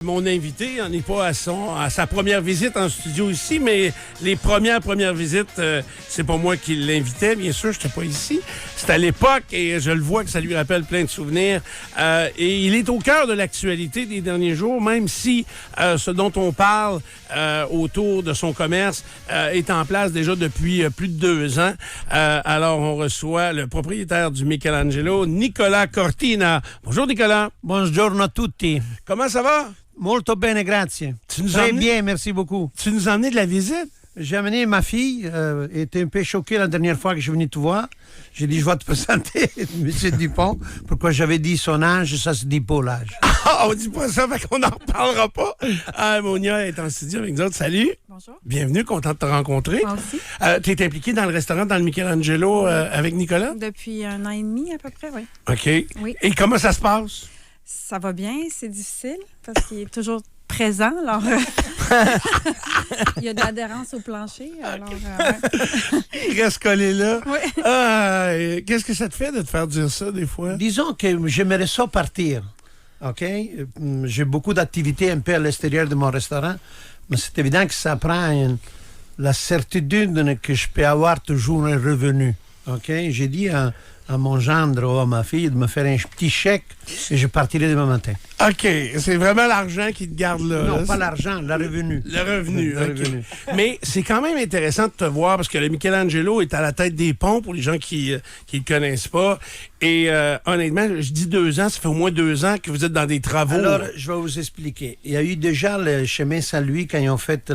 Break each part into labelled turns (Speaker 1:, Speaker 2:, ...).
Speaker 1: Mon invité, on n'est pas à sa première visite en studio ici, mais les premières visites, c'est pas moi qui l'invitais, bien sûr, je n'étais pas ici. C'était à l'époque et je le vois que ça lui rappelle plein de souvenirs. Et il est au cœur de l'actualité des derniers jours, même si ce dont on parle autour de son commerce est en place déjà depuis plus de 2 ans. Alors, on reçoit le propriétaire du Michelangelo, Nicolas Cortina. Bonjour, Nicolas.
Speaker 2: Buongiorno a tutti.
Speaker 1: Comment ça va?
Speaker 2: Molto bene, grazie. Très bien, merci beaucoup.
Speaker 1: Tu nous as emmené de la visite?
Speaker 2: J'ai amené ma fille, elle était un peu choquée la dernière fois que je suis venu te voir. J'ai dit, je vais te présenter M. Dupont. Pourquoi j'avais dit son âge, ça se dit pas l'âge.
Speaker 1: Ah, on dit pas ça, fait qu'on n'en reparlera pas. Monia est en studio avec nous autres. Salut.
Speaker 3: Bonjour.
Speaker 1: Bienvenue, content de te rencontrer.
Speaker 3: Moi aussi.
Speaker 1: Tu es impliqué dans le restaurant, dans le Michelangelo, avec Nicolas?
Speaker 3: Depuis 1 an et demi à peu près, oui.
Speaker 1: OK.
Speaker 3: Oui.
Speaker 1: Et comment ça se passe?
Speaker 3: Ça va bien, c'est difficile parce qu'il est toujours présent. Alors, il y a de l'adhérence au plancher. Alors,
Speaker 1: Il reste collé là.
Speaker 3: Oui.
Speaker 1: Qu'est-ce que ça te fait de te faire dire ça des fois?
Speaker 2: Disons que j'aimerais ça partir. OK? J'ai beaucoup d'activités un peu à l'extérieur de mon restaurant, mais c'est évident que ça prend la certitude que je peux avoir toujours un revenu. OK? J'ai dit à mon gendre ou à ma fille de me faire un petit chèque et je partirai demain matin.
Speaker 1: OK. C'est vraiment l'argent qui te garde là.
Speaker 2: Non,
Speaker 1: là.
Speaker 2: pas l'argent, le revenu.
Speaker 1: Le revenu,
Speaker 2: Le
Speaker 1: OK.
Speaker 2: revenu.
Speaker 1: Mais c'est quand même intéressant de te voir parce que le Michelangelo est à la tête des ponts pour les gens qui le connaissent pas. Et honnêtement, je dis 2 ans, ça fait au moins 2 ans que vous êtes dans des travaux.
Speaker 2: Alors, je vais vous expliquer. Il y a eu déjà le chemin Saint-Louis quand ils ont fait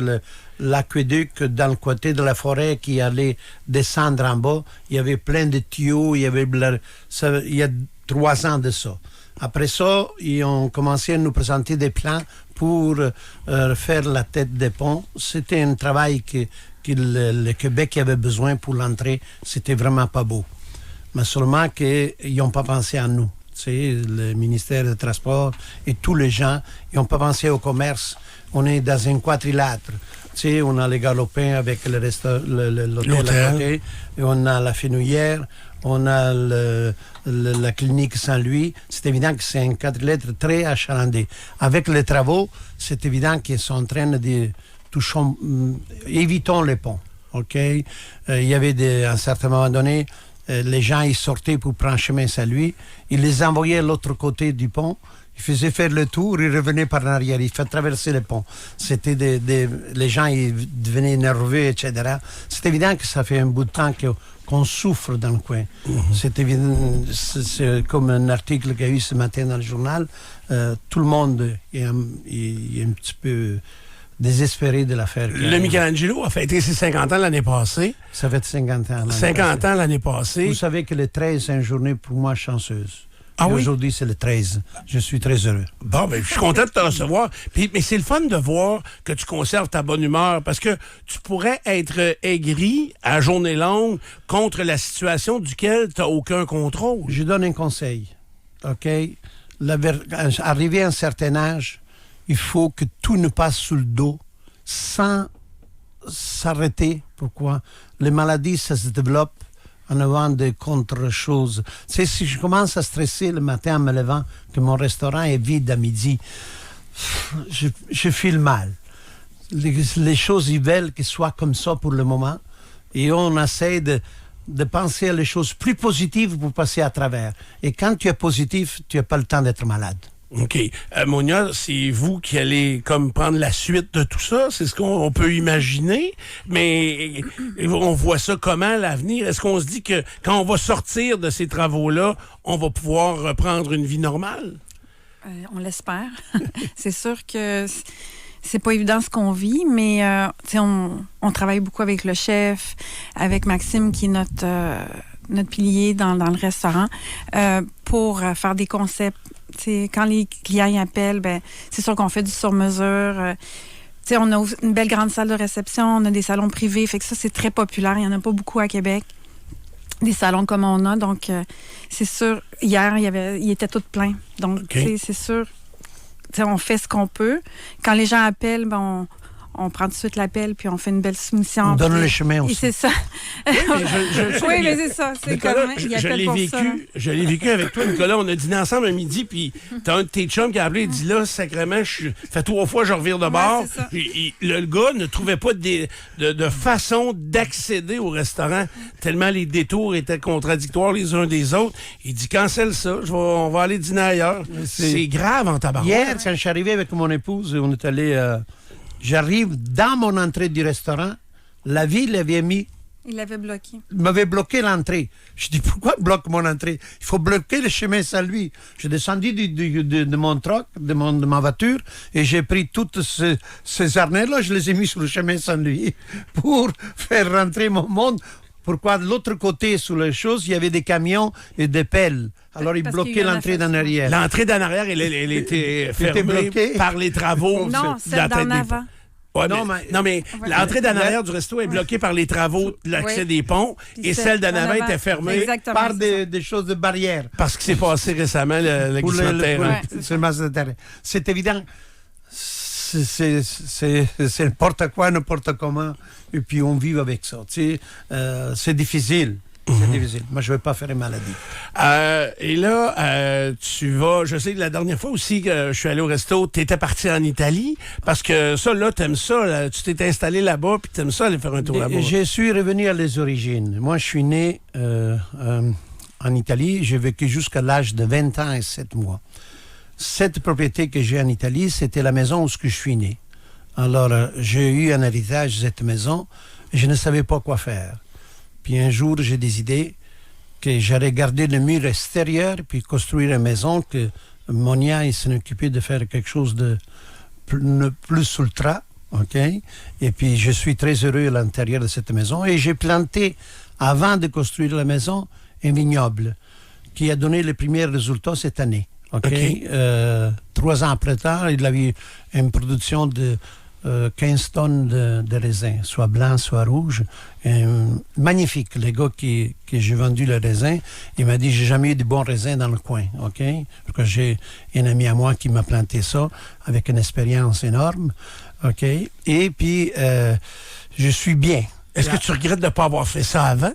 Speaker 2: l'aqueduc dans le côté de la forêt qui allait descendre en bas. Il y avait plein de tuyaux. Il y a 3 ans de ça. Après ça, ils ont commencé à nous présenter des plans pour faire la tête des ponts. C'était un travail que le Québec avait besoin pour l'entrée. C'était vraiment pas beau. Mais seulement qu'ils n'ont pas pensé à nous. Tu sais, le ministère des Transports et tous les gens, ils n'ont pas pensé au commerce. On est dans un quadrilâtre. Tu sais, on a les Galopins avec l'hôtel à côté, et on a la Fenouillère, on a la clinique Saint-Louis. C'est évident que c'est un quadrilâtre très achalandé. Avec les travaux, c'est évident qu'ils sont en train de toucher, évitons les ponts. OK? Il y avait à un certain moment donné, les gens ils sortaient pour prendre chemin Saint-Louis, ils les envoyaient à l'autre côté du pont, ils faisaient faire le tour, ils revenaient par l'arrière, ils faisaient traverser le pont. C'était les gens ils devenaient nerveux, etc. C'est évident que ça fait un bout de temps qu'on souffre dans le coin. C'est évident, c'est comme un article qu'il y a eu ce matin dans le journal, tout le monde est un petit peu désespéré de l'affaire.
Speaker 1: Le Michelangelo a fêté ses 50 ans l'année passée.
Speaker 2: Ça fait 50 ans.
Speaker 1: 50 ans l'année passée.
Speaker 2: Vous savez que le 13, c'est une journée pour moi chanceuse.
Speaker 1: Ah oui?
Speaker 2: Aujourd'hui, c'est le 13. Je suis très heureux.
Speaker 1: Bon, ben, je suis content de te recevoir. Mais c'est le fun de voir que tu conserves ta bonne humeur parce que tu pourrais être aigri à journée longue contre la situation duquel tu n'as aucun contrôle.
Speaker 2: Je donne un conseil. OK? Arrivé à un certain âge, il faut que tout ne passe sous le dos sans s'arrêter. Pourquoi? Les maladies, ça se développe en avant de contre-choses. Tu sais, si je commence à stresser le matin en me levant, que mon restaurant est vide à midi, je file mal. Les choses, ils veulent qu'elles soient comme ça pour le moment. Et on essaie de penser à les choses plus positives pour passer à travers. Et quand tu es positif, tu n'as pas le temps d'être malade.
Speaker 1: OK. Monia, c'est vous qui allez comme prendre la suite de tout ça? C'est ce qu'on peut imaginer? Mais on voit ça comment, l'avenir? Est-ce qu'on se dit que quand on va sortir de ces travaux-là, on va pouvoir reprendre une vie normale?
Speaker 3: On l'espère. C'est sûr que c'est pas évident ce qu'on vit, mais on travaille beaucoup avec le chef, avec Maxime qui est notre pilier dans le restaurant, pour faire des concepts. T'sais, quand les clients y appellent, ben, c'est sûr qu'on fait du sur-mesure. On a une belle grande salle de réception, on a des salons privés, fait que ça, c'est très populaire. Il n'y en a pas beaucoup à Québec, des salons comme on a. Donc, c'est sûr, hier, il était tout plein. Donc, okay. C'est sûr, on fait ce qu'on peut. Quand les gens appellent, ben, on prend tout de suite l'appel, puis on fait une belle soumission.
Speaker 2: On donne
Speaker 3: puis-
Speaker 2: le chemin
Speaker 3: Et
Speaker 2: aussi.
Speaker 3: c'est ça. Oui, mais c'est ça. C'est
Speaker 1: Nicolas,
Speaker 3: comme, il appelle pour ça.
Speaker 1: je l'ai vécu avec toi, Nicolas. On a dîné ensemble un midi, puis t'as un de tes chums qui a appelé et dit là, sacrément, fait 3 fois, je revire de bord.
Speaker 3: c'est ça.
Speaker 1: Le gars ne trouvait pas de façon d'accéder au restaurant, tellement les détours étaient contradictoires les uns des autres. Il dit cancelle ça, on va aller dîner ailleurs. C'est grave en tabac.
Speaker 2: Hier, quand je suis arrivé avec mon épouse, on est allé. J'arrive dans mon entrée du restaurant, la ville avait mis.
Speaker 3: Il l'avait bloqué.
Speaker 2: Il m'avait bloqué l'entrée. Je dis, pourquoi il bloque mon entrée? Il faut bloquer le chemin Saint-Louis. J'ai descendu de mon truck, de ma voiture, et j'ai pris toutes ces harnais-là, je les ai mis sur le chemin Saint-Louis pour faire rentrer mon monde. Pourquoi de l'autre côté, sous les choses, il y avait des camions et des pelles. Alors, ils
Speaker 3: Parce qu'il
Speaker 2: bloquaient
Speaker 3: y en a
Speaker 2: l'entrée
Speaker 3: fait
Speaker 2: d'en
Speaker 3: ça.
Speaker 2: arrière.
Speaker 1: L'entrée d'en arrière, elle était fermée
Speaker 2: bloquée.
Speaker 1: par les travaux.
Speaker 3: Non,
Speaker 1: de
Speaker 3: celle
Speaker 1: la tête
Speaker 3: d'en
Speaker 1: des
Speaker 3: avant.
Speaker 1: ponts. Ouais,
Speaker 2: Non,
Speaker 1: non, mais l'entrée d'en arrière du resto est bloquée par les travaux de l'accès
Speaker 3: Oui.
Speaker 1: des ponts
Speaker 3: Puis
Speaker 1: et celle d'en avant était fermée
Speaker 3: Exactement.
Speaker 2: Par
Speaker 3: c'est ça.
Speaker 2: des choses de barrière.
Speaker 1: parce qu'il s'est passé récemment le
Speaker 2: Pour
Speaker 1: glissement de terrain.
Speaker 3: Ouais.
Speaker 2: c'est le match de terrain. C'est évident. C'est n'importe quoi, n'importe comment. Et puis on vit avec ça. Tu sais, c'est difficile. C'est difficile. Moi, je ne veux pas faire une maladie.
Speaker 1: Et là, tu vas... Je sais que la dernière fois aussi que je suis allé au resto, tu étais parti en Italie parce que ça, là, t'aimes ça. Là, tu t'es installé là-bas puis t'aimes ça aller faire un tour là-bas.
Speaker 2: Je suis revenu à les origines. Moi, je suis né en Italie. J'ai vécu jusqu'à l'âge de 20 ans et 7 mois. Cette propriété que j'ai en Italie, c'était la maison où je suis né. Alors, j'ai eu un héritage de cette maison et je ne savais pas quoi faire. Puis un jour, j'ai décidé que j'allais garder le mur extérieur puis construire une maison que Monia il s'en occupait de faire quelque chose de plus ultra. OK? Et puis, je suis très heureux à l'intérieur de cette maison. Et j'ai planté, avant de construire la maison, un vignoble qui a donné les premiers résultats cette année. OK? 3 ans plus tard, il a eu une production de 15 tonnes de raisins, soit blancs, soit rouges. Magnifique. Le gars que j'ai vendu le raisin, il m'a dit, j'ai jamais eu de bons raisins dans le coin. OK? Parce que j'ai un ami à moi qui m'a planté ça avec une expérience énorme. OK? Et puis, je suis bien.
Speaker 1: Est-ce que tu regrettes de ne pas avoir fait ça avant?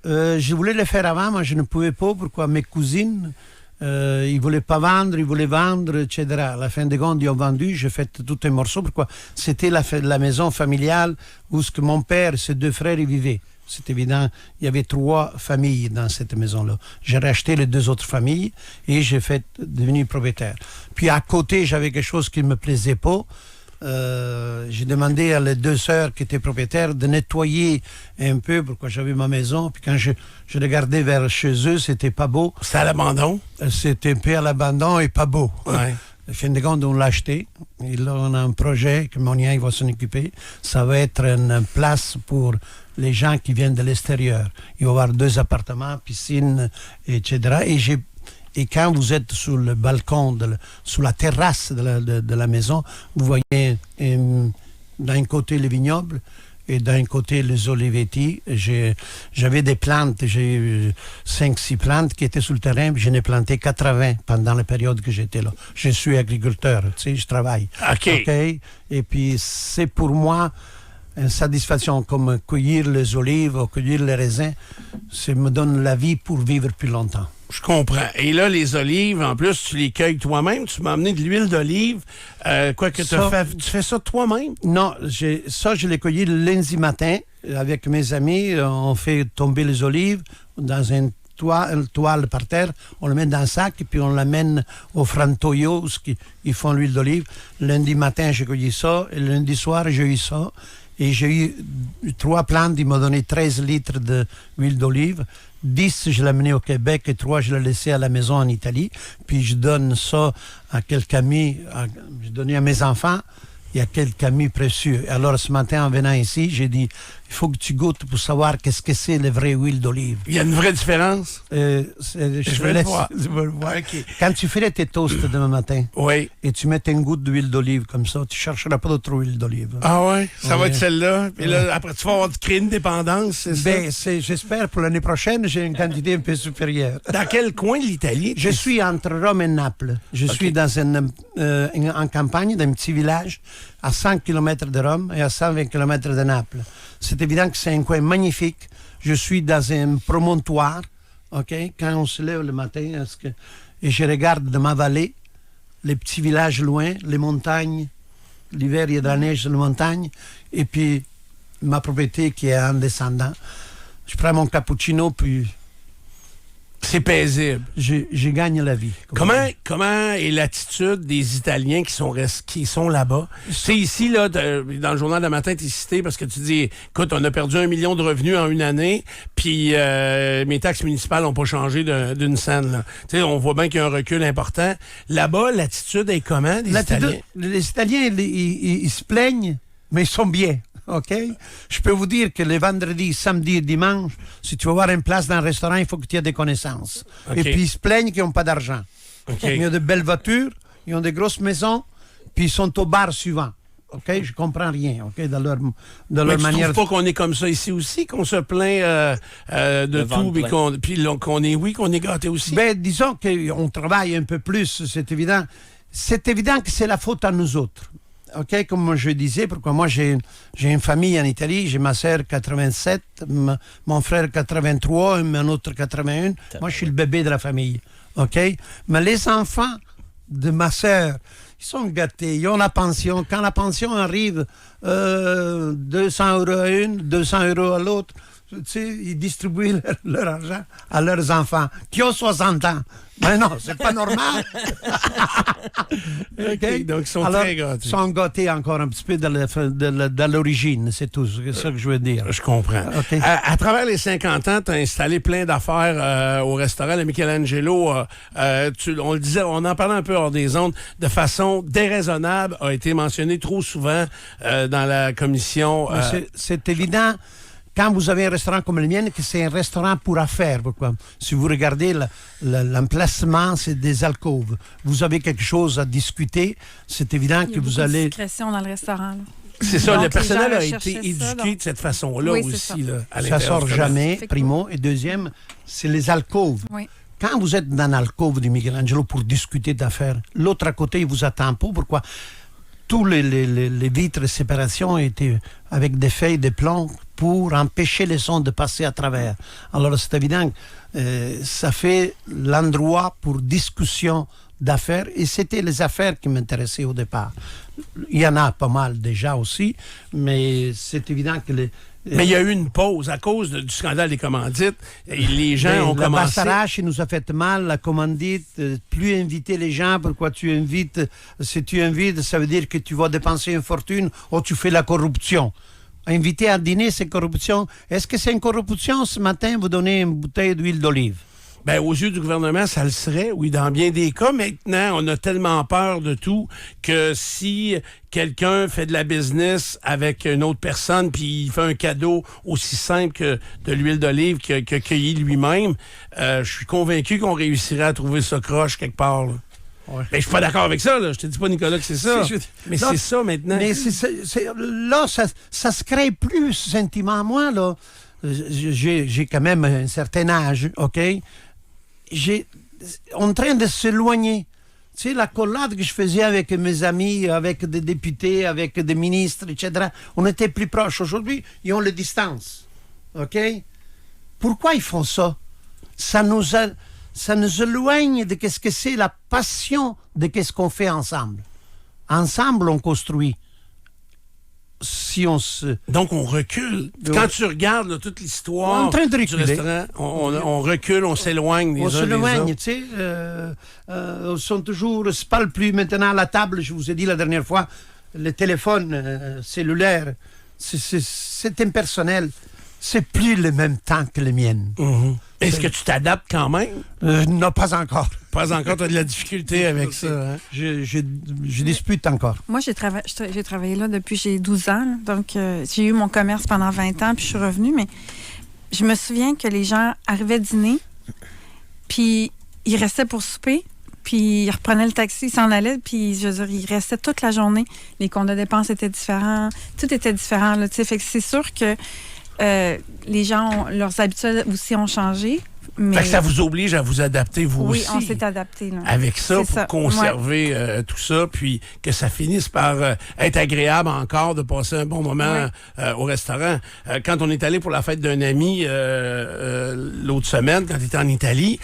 Speaker 2: Je voulais le faire avant, mais je ne pouvais pas. Pourquoi? Mes cousines, ils ne voulaient pas vendre, ils voulaient vendre, etc. À la fin de compte, ils ont vendu, j'ai fait tout un morceau. Pourquoi? C'était la maison familiale où mon père et ses 2 frères y vivaient. C'est évident, il y avait 3 familles dans cette maison-là. J'ai racheté les 2 autres familles et j'ai devenu propriétaire. Puis à côté, j'avais quelque chose qui ne me plaisait pas. J'ai demandé à les 2 sœurs qui étaient propriétaires de nettoyer un peu pourquoi j'avais ma maison. Puis quand je regardais vers chez eux, c'était pas beau.
Speaker 1: C'est à l'abandon?
Speaker 2: C'était un peu à l'abandon et pas beau.
Speaker 1: Ouais.
Speaker 2: Au fin de compte, on l'a acheté. Et là, on a un projet que Monia il va s'en occuper. Ça va être une place pour les gens qui viennent de l'extérieur. Il va y avoir 2 appartements, piscine, etc. Et quand vous êtes sur le balcon, sur la terrasse de la maison, vous voyez d'un côté le vignoble et d'un côté les olivetti. J'avais des plantes, j'ai eu 5-6 plantes qui étaient sur le terrain, puis j'en ai planté 80 pendant la période que j'étais là. Je suis agriculteur, tu sais, je travaille.
Speaker 1: OK.
Speaker 2: Et puis c'est pour moi une satisfaction comme cueillir les olives ou cueillir les raisins. Ça me donne la vie pour vivre plus longtemps.
Speaker 1: Je comprends. Et là, les olives, en plus, tu les cueilles toi-même. Tu m'as amené de l'huile d'olive. Tu fais ça toi-même?
Speaker 2: Non, je l'ai cueilli le lundi matin. Avec mes amis, on fait tomber les olives dans une toile par terre. On le met dans un sac et puis on l'amène au frantoio, ils font l'huile d'olive. Lundi matin, j'ai cueilli ça. Et lundi soir, j'ai eu ça. Et j'ai eu 3 plantes, ils m'ont donné 13 litres d'huile d'olive. 10, je l'ai amené au Québec et 3, je l'ai laissé à la maison en Italie. Puis je donne ça à quelques amis, je donne à mes enfants et à quelques amis précieux. Alors ce matin, en venant ici, j'ai dit, il faut que tu goûtes pour savoir qu'est-ce que c'est la vraie huile d'olive.
Speaker 1: Il y a une vraie différence?
Speaker 2: Je vais le voir.
Speaker 1: Okay.
Speaker 2: Quand tu ferais tes toasts demain matin,
Speaker 1: oui.
Speaker 2: Et tu mets une goutte d'huile d'olive comme ça, tu ne chercheras pas d'autre huile d'olive.
Speaker 1: Ah ouais? Ça va être celle-là. Puis là, après, tu vas avoir créé une dépendance, c'est ça?
Speaker 2: J'espère pour l'année prochaine, j'ai une quantité un peu supérieure.
Speaker 1: Dans quel coin de l'Italie?
Speaker 2: Je suis entre Rome et Naples. Je suis dans en campagne, dans un petit village. à 100 km de Rome et à 120 km de Naples. C'est évident que c'est un coin magnifique. Je suis dans un promontoire, OK? Quand on se lève le matin, et je regarde de ma vallée les petits villages loin, les montagnes. L'hiver, il y a de la neige sur les montagnes. Et puis, ma propriété qui est en descendant. Je prends mon cappuccino, puis
Speaker 1: c'est paisible.
Speaker 2: Je gagne la vie.
Speaker 1: Comment est l'attitude des Italiens qui sont là-bas? Tu sais, ici, là, dans le journal de matin, tu es cité parce que tu dis, écoute, on a perdu 1 million de revenus en une année, puis mes taxes municipales n'ont pas changé d'une scène. Tu sais, on voit bien qu'il y a un recul important. Là-bas, l'attitude est comment des Italiens?
Speaker 2: Les Italiens, ils se plaignent, mais ils sont bien. OK? Je peux vous dire que les vendredis, samedis et dimanches, si tu veux avoir une place dans un restaurant, il faut que tu aies des connaissances.
Speaker 1: Okay.
Speaker 2: Et puis, ils se plaignent qu'ils n'ont pas d'argent.
Speaker 1: Okay.
Speaker 2: Ils ont de belles voitures, ils ont de grosses maisons, puis ils sont au bar suivant. OK? Je comprends rien, OK? Dans leur manière...
Speaker 1: Tu trouves pas qu'on est comme ça ici aussi, qu'on se plaint de tout, puis qu'on est gâté aussi?
Speaker 2: Ben, disons qu'on travaille un peu plus, c'est évident. C'est évident que c'est la faute à nous autres. OK, comme je disais, pourquoi moi j'ai une famille en Italie, j'ai ma sœur 87, mon frère 83, mon autre 81. Moi, je suis le bébé de la famille. OK? Mais les enfants de ma sœur, ils sont gâtés, ils ont la pension. Quand la pension arrive, 200 € à une, 200 € à l'autre, tu sais, ils distribuent leur argent à leurs enfants qui ont 60 ans. Mais non, c'est pas normal.
Speaker 1: Okay, donc, ils sont très gâtés.
Speaker 2: Ils sont gâtés encore un petit peu de l'origine, c'est tout. C'est ça que je veux dire.
Speaker 1: Je comprends.
Speaker 2: Okay.
Speaker 1: À travers les 50 ans, tu as installé plein d'affaires au restaurant. Le Michelangelo, on le disait, on en parlait un peu hors des ondes, de façon déraisonnable, a été mentionné trop souvent dans la commission.
Speaker 2: C'est évident. Quand vous avez un restaurant comme le mien, que c'est un restaurant pour affaires. Pourquoi? Si vous regardez l'emplacement, c'est des alcôves. Vous avez quelque chose à discuter, c'est évident que vous allez...
Speaker 3: Il y a beaucoup de discrétion dans le restaurant. Là.
Speaker 1: C'est ça,
Speaker 3: donc,
Speaker 1: le personnel a été
Speaker 3: éduqué
Speaker 1: de cette façon-là
Speaker 3: oui,
Speaker 1: aussi. Là,
Speaker 2: ça sort jamais, primo. Et deuxième, c'est les alcôves.
Speaker 3: Oui.
Speaker 2: Quand vous êtes dans l'alcôve de Michelangelo pour discuter d'affaires, l'autre à côté, il vous attend pas. Pourquoi? Tous les vitres de séparation étaient avec des feuilles de plomb pour empêcher les sons de passer à travers. Alors, c'est évident que ça fait l'endroit pour discussion d'affaires, et c'était les affaires qui m'intéressaient au départ. Il y en a pas mal déjà aussi, mais c'est évident que
Speaker 1: mais il y a eu une pause à cause du scandale des commandites. Et les gens ont commencé...
Speaker 2: La Bastarache, il nous a fait mal, la commandite, plus inviter les gens. Pourquoi tu invites? Si tu invites, ça veut dire que tu vas dépenser une fortune ou tu fais la corruption. Inviter à dîner, c'est corruption. Est-ce que c'est une corruption ce matin, vous donnez une bouteille d'huile d'olive?
Speaker 1: Ben, aux yeux du gouvernement, ça le serait, oui, dans bien des cas. Maintenant, on a tellement peur de tout que si quelqu'un fait de la business avec une autre personne puis il fait un cadeau aussi simple que de l'huile d'olive qu'il a cueilli lui-même, je suis convaincu qu'on réussirait à trouver ça croche quelque part, là. Ouais. Mais je suis pas d'accord avec ça, là. Je te dis pas, Nicolas, que c'est ça. Mais c'est ça maintenant.
Speaker 2: Mais là, ça se crée plus, ce sentiment. Moi, là, j'ai quand même un certain âge, OK? On est en train de s'éloigner. Tu sais, la collade que je faisais avec mes amis, avec des députés, avec des ministres, etc., on était plus proches. Aujourd'hui, ils ont les distances. OK? Pourquoi ils font ça? Ça nous éloigne de ce que c'est la passion de ce qu'on fait ensemble. Ensemble, on construit.
Speaker 1: Donc, on recule. Quand tu regardes là, toute l'histoire du restaurant, on recule, on s'éloigne des uns des autres. On s'éloigne,
Speaker 2: tu sais. On sont toujours... se parle plus maintenant à la table, je vous ai dit la dernière fois, le téléphone cellulaire, c'est impersonnel. C'est plus le même temps que les miennes.
Speaker 1: Mm-hmm. Est-ce que tu t'adaptes quand même?
Speaker 2: Non, pas encore.
Speaker 1: Pas encore, tu as de la difficulté avec ça. Hein?
Speaker 2: Je dispute encore.
Speaker 3: Moi, j'ai travaillé là depuis j'ai 12 ans. Là. Donc, j'ai eu mon commerce pendant 20 ans, puis je suis revenue. Mais je me souviens que les gens arrivaient dîner, puis ils restaient pour souper, puis ils reprenaient le taxi, ils s'en allaient, puis je veux dire, ils restaient toute la journée. Les comptes de dépenses étaient différents. Tout était différent. Là, fait que c'est sûr que les gens, leurs habitudes aussi ont changé. Mais...
Speaker 1: Fait que ça vous oblige à vous adapter, vous
Speaker 3: oui,
Speaker 1: aussi.
Speaker 3: on s'est adapté. Là.
Speaker 1: Avec ça,
Speaker 3: C'est
Speaker 1: pour
Speaker 3: ça.
Speaker 1: conserver tout ça, puis que ça finisse par être agréable encore de passer un bon moment au restaurant. Quand on est allé pour la fête d'un ami l'autre semaine, quand il était en Italie,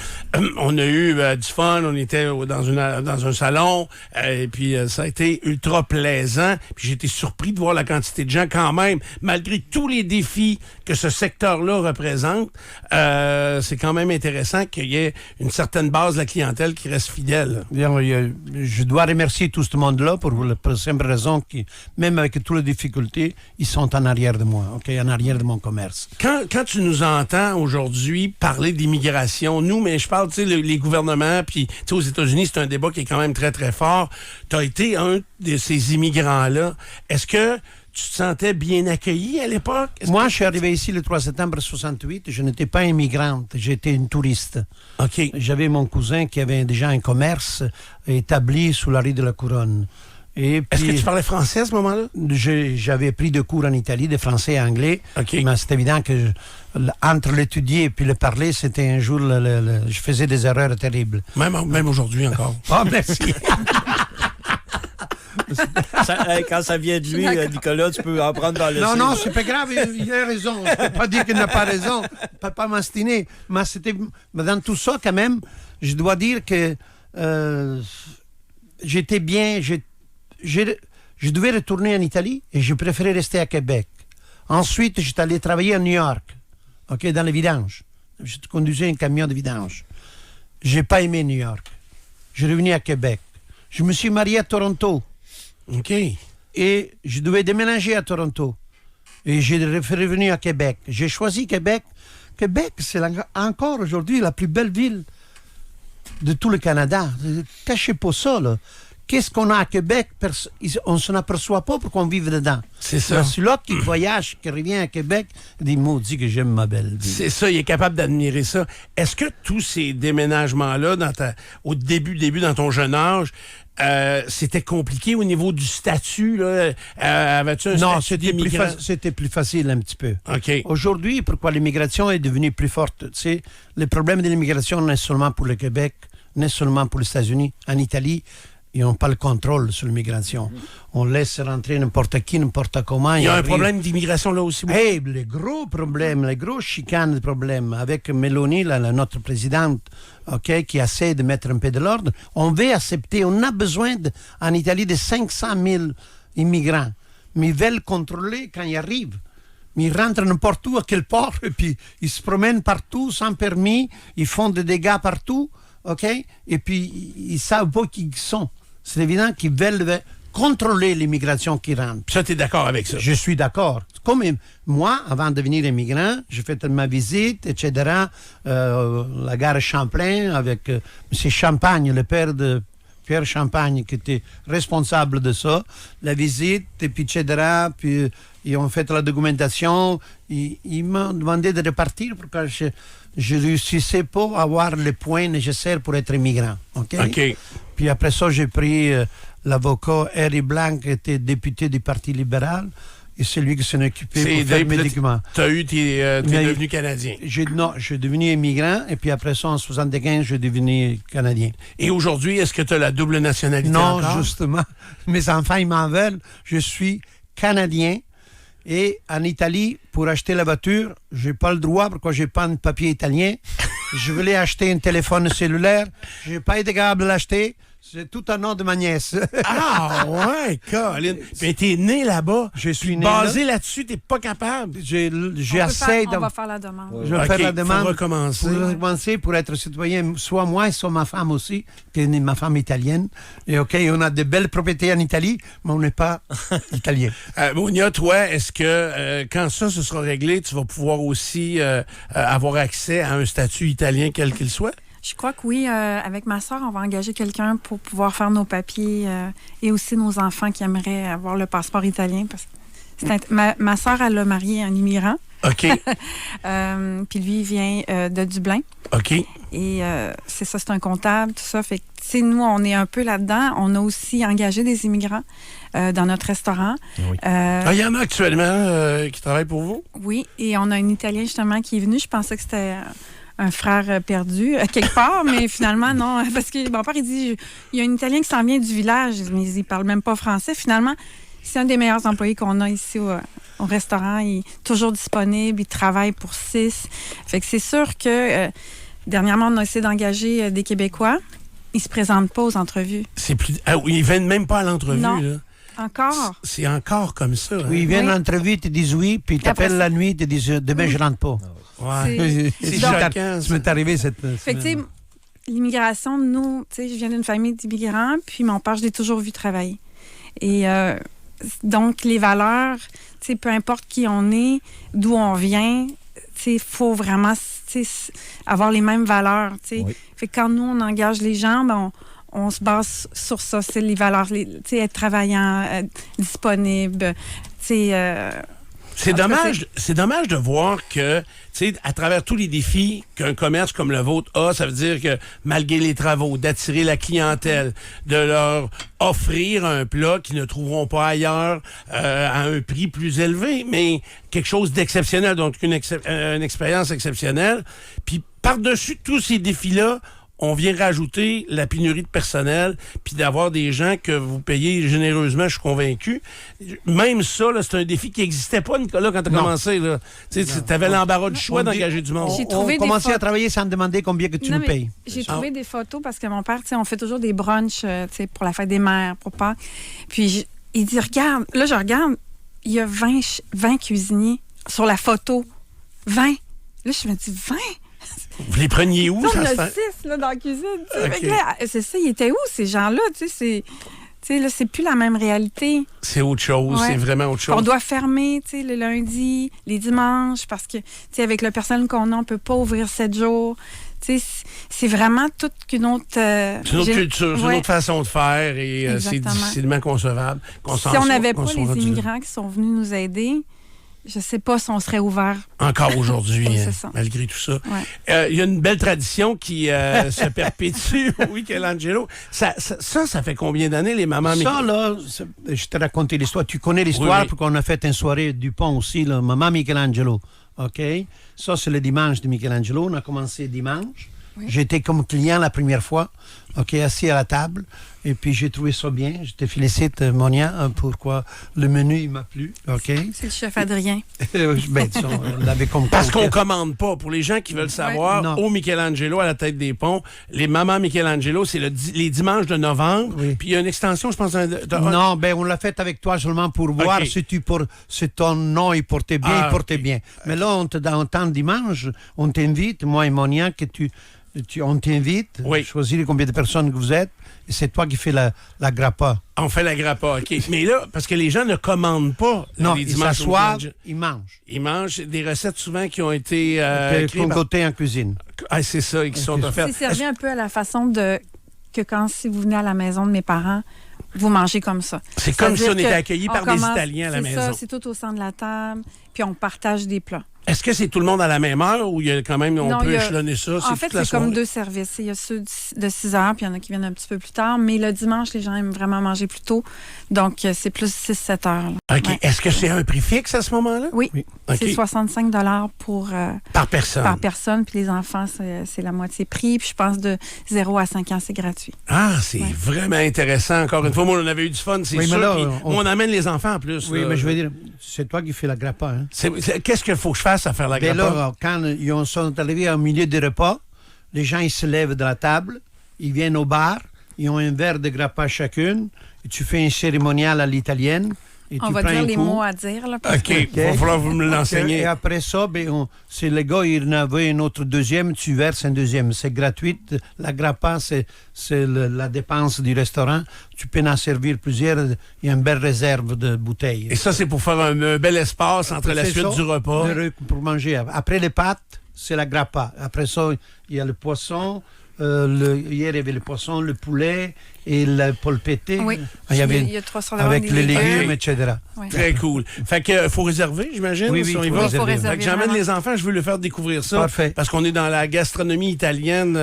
Speaker 1: on a eu du fun, on était dans un salon, et puis ça a été ultra plaisant. Puis j'ai été surpris de voir la quantité de gens quand même, malgré tous les défis que ce secteur-là représente. C'est quand même intéressant qu'il y ait une certaine base de la clientèle qui reste fidèle.
Speaker 2: Bien, je dois remercier tout ce monde-là pour la simple raison que, même avec toutes les difficultés, ils sont en arrière de moi, en arrière de mon commerce.
Speaker 1: Quand tu nous entends aujourd'hui parler d'immigration, nous, mais je parle, tu sais, les gouvernements, puis tu sais, aux États-Unis, c'est un débat qui est quand même très, très fort. Tu as été un de ces immigrants-là. Est-ce que tu te sentais bien accueilli à l'époque?
Speaker 2: Moi, je suis arrivé ici le 3 septembre 68. Je n'étais pas immigrante, j'étais une touriste.
Speaker 1: OK.
Speaker 2: J'avais mon cousin qui avait déjà un commerce établi sous la rue de la Couronne. Et puis,
Speaker 1: est-ce que tu parlais français à ce moment-là?
Speaker 2: J'avais pris des cours en Italie, de français et anglais.
Speaker 1: OK.
Speaker 2: Mais c'est évident que entre l'étudier et puis le parler, c'était un jour, je faisais des erreurs terribles.
Speaker 1: Même aujourd'hui encore.
Speaker 2: Oh, merci.
Speaker 4: Quand ça vient de lui, Nicolas, tu peux en prendre dans le
Speaker 2: Non, c'est pas grave, il a raison. Je ne peux pas dire qu'il n'a pas raison. Je ne pas m'astiner. Mais dans tout ça, quand même, je dois dire que j'étais bien. Je devais retourner en Italie et je préférais rester à Québec. Ensuite, j'étais allé travailler à New York, dans les vidanges. Je conduisais un camion de vidange. Je n'ai pas aimé New York. Je suis revenu à Québec. Je me suis marié à Toronto.
Speaker 1: OK.
Speaker 2: Et je devais déménager à Toronto. Et j'ai revenu à Québec. J'ai choisi Québec. Québec, c'est encore aujourd'hui la plus belle ville de tout le Canada. Cachez pas ça, là. Qu'est-ce qu'on a à Québec? On ne s'en aperçoit pas pour qu'on vive dedans.
Speaker 1: C'est ça.
Speaker 2: Celui-là qui voyage, qui revient à Québec, dit, maudit que j'aime ma belle ville.
Speaker 1: C'est ça, il est capable d'admirer ça. Est-ce que tous ces déménagements-là, au début, dans ton jeune âge, c'était compliqué au niveau du statut? Là? Avais-tu un statut d'immigrant?
Speaker 2: C'était plus facile un petit peu.
Speaker 1: OK.
Speaker 2: Aujourd'hui, pourquoi l'immigration est devenue plus forte? Tu sais, le problème de l'immigration n'est seulement pour le Québec, n'est seulement pour les États-Unis. En Italie, ils n'ont pas le contrôle sur l'immigration. On laisse rentrer n'importe qui, n'importe comment.
Speaker 1: Il y a un problème d'immigration là aussi.
Speaker 2: Les gros problèmes, les gros chicanes de problèmes avec Meloni, notre présidente, qui essaie de mettre un peu de l'ordre. On veut accepter, on a besoin en Italie de 500 000 immigrants. Mais ils veulent contrôler quand ils arrivent. Mais ils rentrent n'importe où, à quel port, et puis ils se promènent partout sans permis, ils font des dégâts partout, et puis ils ne savent pas qui ils sont. C'est évident qu'ils veulent contrôler l'immigration qui rentre.
Speaker 1: Ça, tu es d'accord avec ça?
Speaker 2: Je suis d'accord. Comme moi, avant de devenir immigrant, j'ai fait ma visite, etc. La gare Champlain avec M. Champagne, le père de Pierre Champagne, qui était responsable de ça. La visite, et puis etc. Puis ils ont fait la documentation. Ils m'ont demandé de repartir parce que je ne réussissais pas à avoir les points nécessaires pour être immigrant. OK. Puis après ça, j'ai pris l'avocat Harry Blanc, qui était député du Parti libéral, et c'est lui qui s'en occupait pour faire mes documents.
Speaker 1: T'es devenu Canadien.
Speaker 2: Non, je suis devenu immigrant, et puis après ça, en 1975, je suis devenu Canadien.
Speaker 1: Et aujourd'hui, est-ce que tu as la double nationalité encore?
Speaker 2: Non, justement. Mes enfants, ils m'en veulent. Je suis Canadien. Et en Italie, pour acheter la voiture, je n'ai pas le droit parce que je n'ai pas de papier italien. Je voulais acheter un téléphone cellulaire. Je n'ai pas été capable de l'acheter. C'est tout un nom de ma nièce.
Speaker 1: Ah ouais, Colin. Mais t'es né là-bas.
Speaker 2: Je suis né
Speaker 1: basé là-dessus, t'es pas capable.
Speaker 3: On va faire la demande.
Speaker 2: Je vais faire la demande.
Speaker 1: Pour recommencer.
Speaker 2: Pour être citoyen, soit moi, soit ma femme aussi, qui est ma femme italienne. Et on a de belles propriétés en Italie, mais on n'est pas italien.
Speaker 1: Monia, toi, est-ce que quand ça se sera réglé, tu vas pouvoir aussi avoir accès à un statut italien quel qu'il soit?
Speaker 3: Je crois que oui. Avec ma sœur, on va engager quelqu'un pour pouvoir faire nos papiers et aussi nos enfants qui aimeraient avoir le passeport italien. Parce que ma sœur, elle a marié un immigrant.
Speaker 1: OK.
Speaker 3: Puis lui, il vient de Dublin.
Speaker 1: OK.
Speaker 3: Et c'est ça, c'est un comptable, tout ça. Fait que, nous, on est un peu là-dedans. On a aussi engagé des immigrants dans notre restaurant.
Speaker 1: Oui. Il y en a actuellement qui travaillent pour vous?
Speaker 3: Oui, et on a un Italien, justement, qui est venu. Je pensais que c'était un frère perdu quelque part, mais finalement, non. Parce que mon père, il dit, il y a un Italien qui s'en vient du village, mais il parle même pas français. Finalement, c'est un des meilleurs employés qu'on a ici au restaurant. Il est toujours disponible, il travaille pour 6. Fait que c'est sûr que dernièrement, on a essayé d'engager des Québécois. Ils se présentent pas aux entrevues.
Speaker 1: C'est plus... Ah, oui, ils viennent même pas à l'entrevue,
Speaker 3: Non.
Speaker 1: là.
Speaker 3: Encore?
Speaker 1: C'est encore comme ça. Hein?
Speaker 2: Oui, ils viennent
Speaker 3: Oui.
Speaker 2: à l'entrevue, ils te disent oui, puis ils t'appellent la nuit, ils te disent demain, je rentre pas.
Speaker 1: Ouais. C'est
Speaker 3: Donc-
Speaker 1: choquant.
Speaker 2: Ça m'est arrivé cette
Speaker 3: Fait que, tu sais,
Speaker 2: semaine.
Speaker 3: l'immigration, nous, tu sais, je viens d'une famille d'immigrants, puis mon père, je l'ai toujours vu travailler. Et donc, les valeurs, tu sais, peu importe qui on est, d'où on vient, tu sais, il faut vraiment, tu sais, avoir les mêmes valeurs, tu sais.
Speaker 4: Oui.
Speaker 3: Fait que quand nous, on engage les gens, ben, on se base sur ça, c'est les valeurs, tu sais, être travaillant, disponible, tu sais...
Speaker 1: C'est
Speaker 3: En tout cas,
Speaker 1: dommage de voir que, tu sais, à travers tous les défis qu'un commerce comme le vôtre a, ça veut dire que malgré les travaux, d'attirer la clientèle, de leur offrir un plat qu'ils ne trouveront pas ailleurs à un prix plus élevé, mais quelque chose d'exceptionnel, donc une expérience exceptionnelle. Puis par-dessus tous ces défis-là, on vient rajouter la pénurie de personnel, puis d'avoir des gens que vous payez généreusement, je suis convaincu. Même ça, là, c'est un défi qui n'existait pas, Nicolas, quand tu as
Speaker 2: Non.
Speaker 1: commencé. Tu avais l'embarras du choix d'engager du monde.
Speaker 3: J'ai
Speaker 2: On
Speaker 3: trouvé des
Speaker 2: commençait à
Speaker 3: photos.
Speaker 2: travailler sans demander combien que tu
Speaker 3: Non,
Speaker 2: nous
Speaker 3: mais
Speaker 2: payes.
Speaker 3: J'ai trouvé des photos parce que mon père, tu sais, on fait toujours des brunchs, tu sais, pour la fête des mères, pour Pâques. Puis il dit, regarde, là, je regarde, il y a 20 cuisiniers sur la photo. 20. Là, je me dis, 20?
Speaker 1: Vous les preniez où?
Speaker 3: Tu sais, on
Speaker 1: ça
Speaker 3: a
Speaker 1: se fait?
Speaker 3: 6 là, dans la cuisine. Tu sais.
Speaker 1: Ok.
Speaker 3: Fait que là, c'est ça, ils étaient où, ces gens-là? Tu sais, là, c'est plus la même réalité.
Speaker 1: C'est autre chose,
Speaker 3: Ouais.
Speaker 1: c'est vraiment autre chose.
Speaker 3: On doit fermer, tu sais, le lundi, les dimanches, parce que, tu sais, avec le personnel qu'on a, on peut pas ouvrir 7 jours. Tu sais, c'est vraiment toute une autre...
Speaker 1: C'est une autre culture, c'est une
Speaker 3: Ouais.
Speaker 1: autre façon de faire et c'est
Speaker 3: Exactement.
Speaker 1: difficilement concevable.
Speaker 3: Si on n'avait pas les immigrants qui sont venus nous aider, je sais pas si on serait ouvert.
Speaker 1: Encore aujourd'hui,
Speaker 3: C'est
Speaker 1: hein,
Speaker 3: ça.
Speaker 1: malgré tout ça.
Speaker 3: Ouais.
Speaker 1: Il y a une belle tradition qui se perpétue au Michelangelo. Ça fait combien d'années, les mamans?
Speaker 2: Ça, là, je te racontais l'histoire. Tu connais l'histoire,
Speaker 1: Oui.
Speaker 2: parce qu'on a fait une soirée du pont aussi, là, Maman Michelangelo. OK? Ça, c'est le dimanche de Michelangelo. On a commencé dimanche.
Speaker 3: Oui.
Speaker 2: J'étais comme client la première fois, OK, assis à la table. Et puis, j'ai trouvé ça bien. Je te félicite, Monia, pourquoi le menu, il m'a plu. OK?
Speaker 3: C'est le chef Adrien.
Speaker 2: Ben, ça, on l'avait comme
Speaker 1: Parce qu'on
Speaker 2: conquête.
Speaker 1: commande pas. Pour les gens qui veulent savoir,
Speaker 2: Non.
Speaker 1: au Michelangelo, à la tête des ponts, les mamans Michelangelo, c'est les dimanches de novembre.
Speaker 2: Oui.
Speaker 1: Puis il y a une extension, je pense,
Speaker 2: Non, ben on l'a fait avec toi seulement pour voir si ton nom il portait bien, il portait bien. Mais là, on te donne temps dimanche, on t'invite, moi et Monia, on t'invite,
Speaker 1: Oui.
Speaker 2: choisir combien de personnes que vous êtes, et c'est toi qui fais la grappa.
Speaker 1: On fait la grappa, OK. Mais là, parce que les gens ne commandent pas
Speaker 2: Non,
Speaker 1: les
Speaker 2: ils
Speaker 1: dimanches au
Speaker 2: s'assoient,
Speaker 1: Michelangelo.
Speaker 2: ils mangent.
Speaker 1: Ils mangent des recettes souvent qui ont été créées
Speaker 2: Ton
Speaker 1: par...
Speaker 2: côté en cuisine.
Speaker 1: Ah, c'est ça, et qui sont offertes.
Speaker 3: C'est servi un peu à la façon que quand si vous venez à la maison de mes parents, vous mangez comme ça.
Speaker 1: C'est comme si on
Speaker 3: C'est-à-dire
Speaker 1: était
Speaker 3: que
Speaker 1: accueillis
Speaker 3: on
Speaker 1: par des
Speaker 3: commence-
Speaker 1: Italiens à la
Speaker 3: c'est
Speaker 1: maison.
Speaker 3: ça, c'est tout au centre de la table, puis on partage des plats.
Speaker 1: Est-ce que c'est tout le monde à la même heure ou il y a quand même, on
Speaker 3: Non,
Speaker 1: peut
Speaker 3: il y a-
Speaker 1: échelonner ça?
Speaker 3: En fait,
Speaker 1: toute la
Speaker 3: c'est comme
Speaker 1: soirée?
Speaker 3: 2 services. Il y a ceux de 6 heures, puis il y en a qui viennent un petit peu plus tard. Mais le dimanche, les gens aiment vraiment manger plus tôt. Donc, c'est plus 6-7 heures. là.
Speaker 1: OK.
Speaker 3: Ouais.
Speaker 1: Est-ce que c'est un prix fixe à ce moment-là?
Speaker 3: Oui,
Speaker 1: OK.
Speaker 3: c'est 65 pour
Speaker 1: Par personne.
Speaker 3: par personne. Puis les enfants, c'est la moitié prix. Puis je pense de 0 à 5 ans, c'est gratuit.
Speaker 1: Ah, c'est vraiment intéressant. Encore une fois, moi, on avait eu du fun, c'est
Speaker 2: Oui, mais
Speaker 1: sûr.
Speaker 2: là,
Speaker 1: Puis
Speaker 2: on-
Speaker 1: on amène les enfants en plus.
Speaker 2: Oui,
Speaker 1: là.
Speaker 2: mais je veux dire, c'est toi qui fais la grappa. Hein?
Speaker 1: Qu'est-ce qu'il faut que je fasse à faire la
Speaker 2: Ben
Speaker 1: grappa?
Speaker 2: là, quand ils sont arrivés au milieu des repas, les gens ils se lèvent de la table, ils viennent au bar, ils ont un verre de grappa chacune, et tu fais un cérémonial à l'italienne. Et
Speaker 3: On
Speaker 2: tu
Speaker 3: va
Speaker 2: prends
Speaker 3: dire
Speaker 2: un
Speaker 3: les
Speaker 2: coup.
Speaker 3: mots à dire. Là, parce
Speaker 1: OK,
Speaker 3: que-
Speaker 1: il va falloir que vous me l'enseigner.
Speaker 2: Et après ça, si le gars il en veut un autre deuxième, tu verses un deuxième. C'est gratuit. La grappa, c'est la dépense du restaurant. Tu peux en servir plusieurs. Il y a une belle réserve de bouteilles.
Speaker 1: Et ça, c'est pour faire un bel espace entre la
Speaker 2: C'est
Speaker 1: suite
Speaker 2: ça,
Speaker 1: du repas.
Speaker 2: pour manger. Après les pâtes, c'est la grappa. Après ça, il y a le poisson. Hier, il y avait le poisson, le poulet et le polpetté.
Speaker 3: Oui.
Speaker 2: Il y avait
Speaker 3: Il y a 300
Speaker 2: avec
Speaker 3: des
Speaker 2: les
Speaker 3: légumes.
Speaker 2: légumes, etc.
Speaker 3: Ouais.
Speaker 1: Très cool. Fait que faut réserver, j'imagine.
Speaker 2: Oui,
Speaker 1: si
Speaker 2: oui,
Speaker 1: on y
Speaker 2: faut
Speaker 1: va.
Speaker 2: réserver.
Speaker 3: Faut
Speaker 1: Fait que j'emmène
Speaker 3: vraiment.
Speaker 1: les enfants, je veux leur faire découvrir ça.
Speaker 2: Parfait.
Speaker 1: Parce qu'on est dans la gastronomie italienne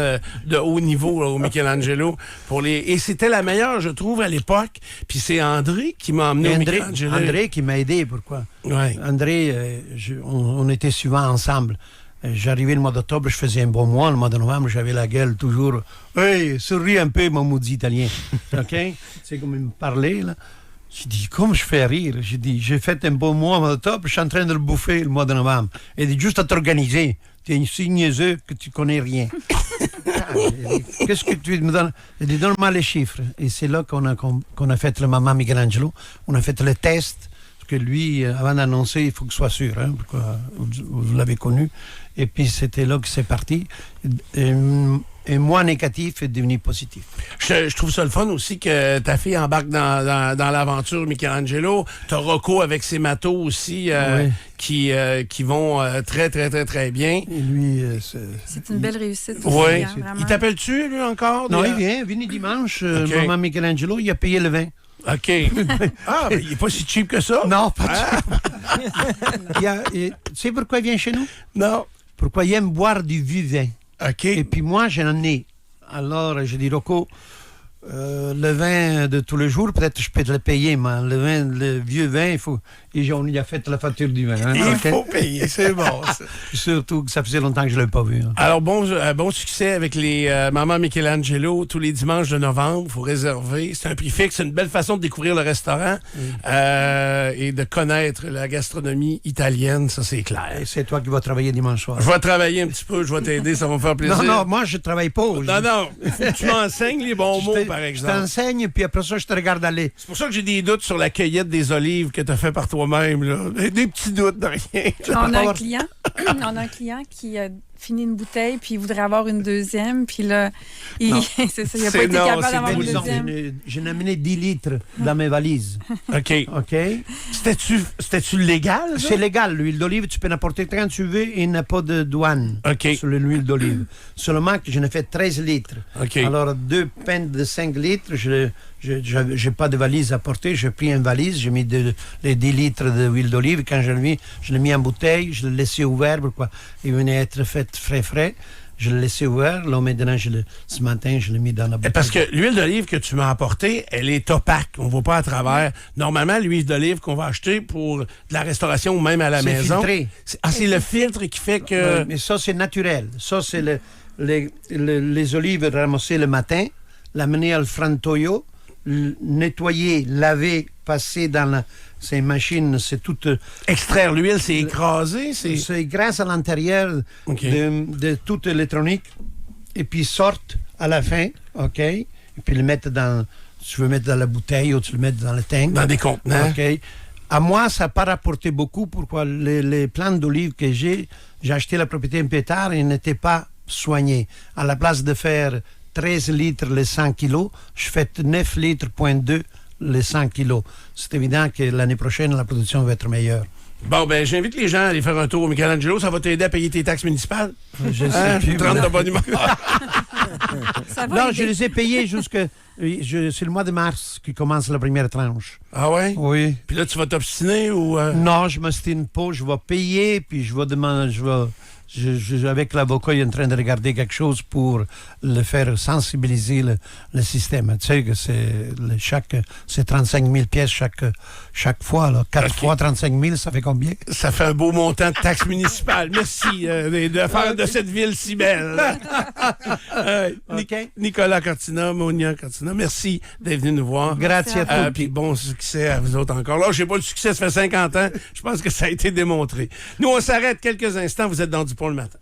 Speaker 1: de haut niveau là, au Michelangelo. Et c'était la meilleure, je trouve, à l'époque. Puis c'est André qui m'a emmené au Michelangelo.
Speaker 2: André qui m'a aidé, pourquoi?
Speaker 1: Ouais.
Speaker 2: André, on était souvent ensemble. J'arrivais le mois d'octobre, je faisais un bon mois. Le mois de novembre, j'avais la gueule toujours. Hey, souris un peu, mon maudit italien. OK? C'est comme il me parlait, là. J'ai dit, comme je fais rire? J'ai dit, j'ai fait un bon mois au mois d'octobre, je suis en train de le bouffer le mois de novembre. Il dit, juste à t'organiser. Tu es si niaiseux que tu connais rien. Qu'est-ce que tu me donnes? Il dit, donne-moi les chiffres. Et c'est là qu'on a fait le maman Michelangelo. On a fait le test. Parce que lui, avant d'annoncer, il faut que ce soit sûr. Hein, pourquoi vous l'avez connu. Et puis, c'était là que c'est parti. Et moi, négatif est devenu positif.
Speaker 1: Je trouve ça le fun aussi que ta fille embarque dans l'aventure Michelangelo. T'as Rocco avec ses matos aussi
Speaker 2: Oui.
Speaker 1: qui vont très, très, très, très bien.
Speaker 2: Et lui,
Speaker 3: C'est une belle réussite aussi,
Speaker 1: Oui.
Speaker 3: hein, vraiment.
Speaker 1: Il t'appelle-tu, lui, encore?
Speaker 2: non, il vient dimanche.
Speaker 1: OK.
Speaker 2: Maman Michelangelo, il a payé le vin.
Speaker 1: OK. Ah, mais il n'est pas si cheap que ça.
Speaker 2: Non, pas du tout. Tu sais pourquoi il vient chez nous?
Speaker 1: Non.
Speaker 2: Pourquoi il aime boire du vieux vin.
Speaker 1: OK.
Speaker 2: Et puis moi, j'en ai. Alors, je dis, Rocco, le vin de tous les jours, peut-être je peux te le payer, mais le vieux vin, il faut. Et on y a fait la facture du vin. Hein,
Speaker 1: Il
Speaker 2: OK?
Speaker 1: faut payer, c'est bon. Ça.
Speaker 2: Surtout que ça faisait longtemps que je ne l'avais pas vu. Hein.
Speaker 1: Alors, bon succès avec les Maman Michelangelo tous les dimanches de novembre. Il faut réserver. C'est un prix fixe. C'est une belle façon de découvrir le restaurant et de connaître la gastronomie italienne. Ça, c'est clair.
Speaker 2: Et c'est toi qui vas travailler dimanche soir.
Speaker 1: Je vais travailler un petit peu. Je vais t'aider. Ça va me faire plaisir.
Speaker 2: Non, moi, je ne travaille pas.
Speaker 1: Non. Il faut que tu m'enseignes les bons mots, par
Speaker 2: Je
Speaker 1: exemple.
Speaker 2: t'enseigne, puis après ça, je te regarde aller.
Speaker 1: C'est pour ça que j'ai des doutes sur la cueillette des olives que tu as fait par toi-même. Là. Des petits doutes de rien.
Speaker 3: On a un client qui a fini une bouteille, puis il voudrait avoir une deuxième, puis là, c'est ça, il n'a pas été capable d'avoir une deuxième.
Speaker 2: J'ai amené 10 litres dans mes valises.
Speaker 1: OK.
Speaker 2: OK?
Speaker 1: C'était-tu légal, ça?
Speaker 2: C'est légal. L'huile d'olive, tu peux l'apporter quand tu veux et il n'y a pas de douane
Speaker 1: OK.
Speaker 2: sur l'huile d'olive. Seulement que j'en ai fait 13 litres.
Speaker 1: OK.
Speaker 2: Alors, 2 pintes de 5 litres, je n'ai pas de valise à porter. J'ai pris une valise, j'ai mis les 10 litres d'huile d'olive. Quand je l'ai mis en bouteille, je l'ai laissé ouvert. Pourquoi? Il venait être fait frais. Je l'ai laissé ouvert. Là, maintenant, ce matin, je l'ai mis dans la bouteille.
Speaker 1: Parce que l'huile d'olive que tu m'as apportée, elle est opaque. On ne voit pas à travers. Normalement, l'huile d'olive qu'on va acheter pour de la restauration ou même à la maison.
Speaker 2: Filtré.
Speaker 1: C'est le filtre qui fait que...
Speaker 2: Oui, mais ça, c'est naturel. Ça, c'est les olives ramassées le matin, l'amener al frantoio, nettoyer, laver, passer dans ces machines, c'est tout...
Speaker 1: Extraire l'huile, c'est écrasé.
Speaker 2: C'est grâce à l'intérieur
Speaker 1: OK.
Speaker 2: de toute électronique. Et puis sortent à la fin, OK? Et puis le mettre dans... Tu veux mettre dans la bouteille ou tu le mets dans le tank.
Speaker 1: Dans des contenants.
Speaker 2: OK. À moi, ça n'a pas rapporté beaucoup. Pourquoi? Les plantes d'olive que j'ai acheté la propriété un peu tard et n'étaient pas soignées. À la place de faire 13 litres les 100 kilos, je fais 9 litres, point 2 les 100 kilos. C'est évident que l'année prochaine, la production va être meilleure.
Speaker 1: Bon, ben, j'invite les gens à aller faire un tour au Michelangelo. Ça va t'aider à payer tes taxes municipales.
Speaker 2: Je sais plus.
Speaker 1: 30 de bonne humeur.
Speaker 3: Ça va
Speaker 2: Non,
Speaker 3: aider.
Speaker 2: je les ai payés jusque... C'est le mois de mars qui commence la première tranche.
Speaker 1: Ah ouais?
Speaker 2: Oui.
Speaker 1: Puis là, tu vas t'obstiner ou...
Speaker 2: Non, je ne m'ostine pas. Je vais payer, puis je vais demander... avec l'avocat, il est en train de regarder quelque chose pour le faire sensibiliser le système. Tu sais que c'est 35 000 pièces chaque fois. Là. 4 fois 35 000, ça fait combien?
Speaker 1: Ça fait un beau montant de taxes municipales. Merci de faire de cette ville si belle.
Speaker 2: OK.
Speaker 1: Nicolas Cortina, Monia Cortina, merci d'être venu nous voir.
Speaker 2: Grazie à tutti.
Speaker 1: Puis bon succès à vous autres encore. Là, je sais pas le succès, ça fait 50 ans. Je pense que ça a été démontré. Nous, on s'arrête quelques instants. Vous êtes dans Dupont le matin.